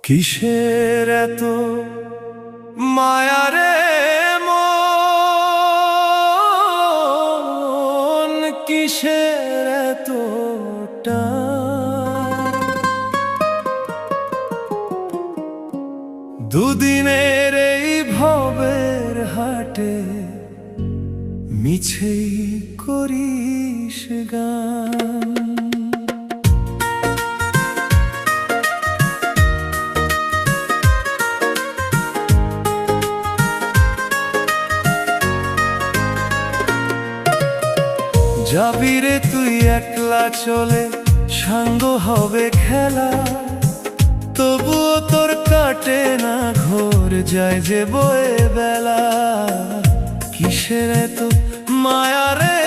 কিসের এত মায়া রে মন, কিসের এত টান? দুদিনের এই ভবের হাটে মিছেই করিস গান। যাবি রে তুই একলা চলে, সাঙ্গ হবে খেলা, তবুও তোর কাটে না ঘোর, যায় যে বয়ে বেলা। কিসের এত মায়া রে